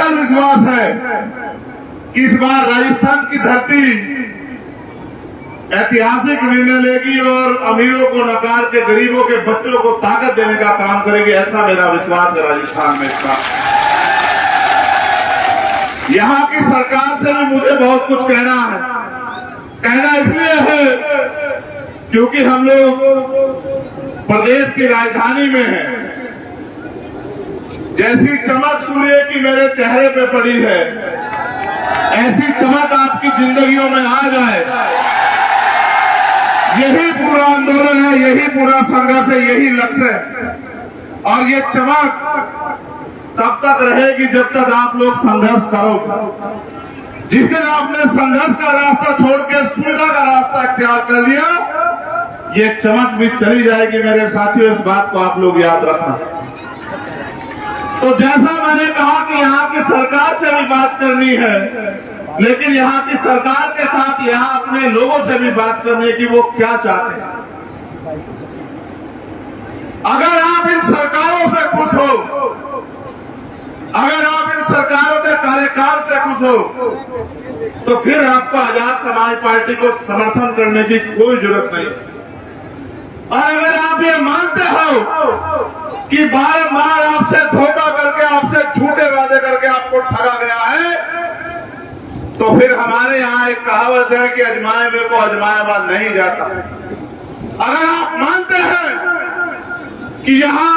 अटल विश्वास है कि इस बार राजस्थान की धरती ऐतिहासिक निर्णय लेगी और अमीरों को नकार के गरीबों के बच्चों को ताकत देने का काम करेगी। ऐसा मेरा विश्वास है राजस्थान में इसका। यहाँ की सरकार से भी मुझे बहुत कुछ कहना है। कहना इसलिए है क्योंकि हम लोग प्रदेश की राजधानी में हैं। जैसी चमक सूर्य की मेरे चेहरे पे पड़ी है, ऐसी चमक आपकी जिंदगियों में आ जाए। यही पूरा आंदोलन है, यही पूरा संघर्ष है, यही लक्ष्य है। और ये चमक तब तक रहेगी जब तक आप लोग संघर्ष करोगे। जिस दिन आपने संघर्ष का रास्ता छोड़ के सुविधा का रास्ता इख्तियार कर लिया, ये चमक भी चली जाएगी मेरे साथियों। इस बात को आप लोग याद रखना। तो जैसा मैंने कहा कि यहाँ की सरकार से भी बात करनी है, लेकिन यहाँ की सरकार के साथ यहाँ अपने लोगों से भी बात करनी है कि वो क्या चाहते हैं। अगर आप इन सरकारों से खुश हो, अगर आप इन सरकारों के कार्यकाल से खुश हो, तो फिर आपको आजाद समाज पार्टी को समर्थन करने की कोई जरूरत नहीं। और अगर आप ये मानते हो कि बारंबार आपसे धोखा करके, आपसे झूठे वादे करके आपको ठगा गया है, तो फिर हमारे यहाँ एक कहावत है कि अजमाए में को अजमाया हुआ नहीं जाता। अगर आप मानते हैं कि यहाँ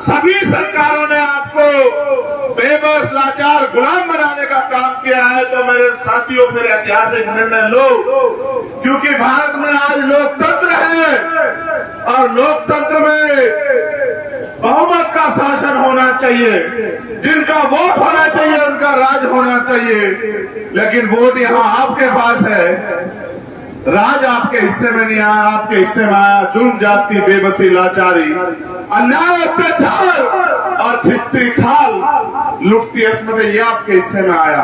सभी सरकारों ने आपको बेबस, लाचार, गुलाम बनाने का काम किया है, तो मेरे साथियों फिर ऐतिहासिक निर्णय लो। क्योंकि भारत में आज लोकतंत्र है और लोकतंत्र में बहुमत का शासन होना चाहिए। जिनका वोट होना चाहिए उनका राज होना चाहिए। लेकिन वोट यहाँ आपके पास है, राज आपके हिस्से में नहीं आया। आपके हिस्से में आया जुल्म, जाति, बेबसी, लाचारी, अन्याय, अत्याचार और खिंचती खाल, लुटती अस्मत, ये आपके हिस्से में आया।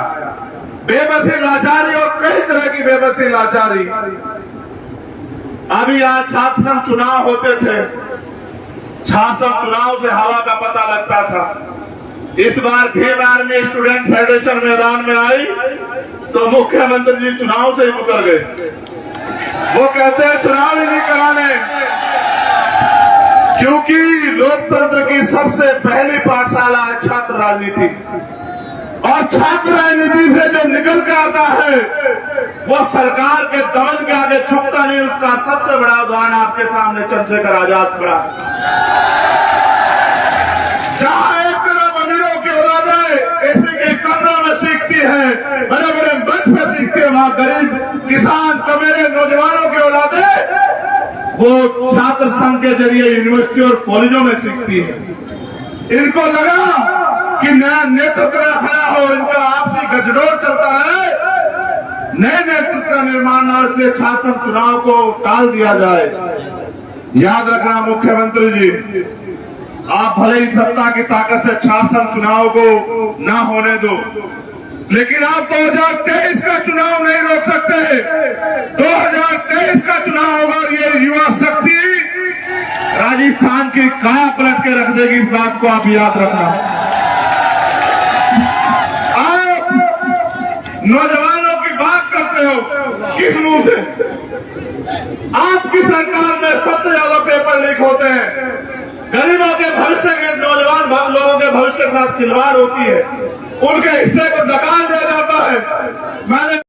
बेबसी, लाचारी और कई तरह की बेबसी, लाचारी। अभी यहाँ छात्र संघ चुनाव होते थे, छात्र संघ चुनाव से हवा का पता लगता था। इस बार भीम आर्मी स्टूडेंट फेडरेशन मैदान में आई तो मुख्यमंत्री जी चुनाव से ही मुकर गए। वो कहते हैं चुनाव ही नहीं कराने, क्योंकि लोकतंत्र की सबसे पहली पाठशाला है छात्र राजनीति। और छात्र राजनीति से जो निकल के आता है वो सरकार के दमन के आगे झुकता नहीं। उसका सबसे बड़ा उदाहरण आपके सामने चंद्रशेखर आजाद खड़ा। जहां एक तरफ अमीरों की औलादें एसी के कमरों में सीखती है, बड़े बड़े मंच पे सीखती है, वहां गरीब किसान, कमेरे, नौजवानों की औलादें वो छात्र संघ के जरिए यूनिवर्सिटी और कॉलेजों में सीखती है। इनको लगा कि नया नेतृत्व खड़ा हो, इनका आपसी गठजोड़ चलता रहे, नए नेतृत्व का निर्माण ना, इसलिए छात्र संघ चुनाव को टाल दिया जाए। याद रखना मुख्यमंत्री जी, आप भले ही सत्ता की ताकत से छात्र संघ चुनाव को ना होने दो, लेकिन आप 2023 का चुनाव नहीं रोक सकते। 2023 का चुनाव होगा और ये युवा शक्ति राजस्थान की काया पलट के रख देगी। इस बात को आप याद रखना। आप नौजवानों की बात करते हो किस मुंह से? आपकी सरकार में सबसे ज्यादा पेपर लीक होते हैं। गरीबों के भविष्य के, नौजवान लोगों के भविष्य के साथ खिलवाड़ होती है। उनके हिस्से को निकाल दिया जाता है। मैंने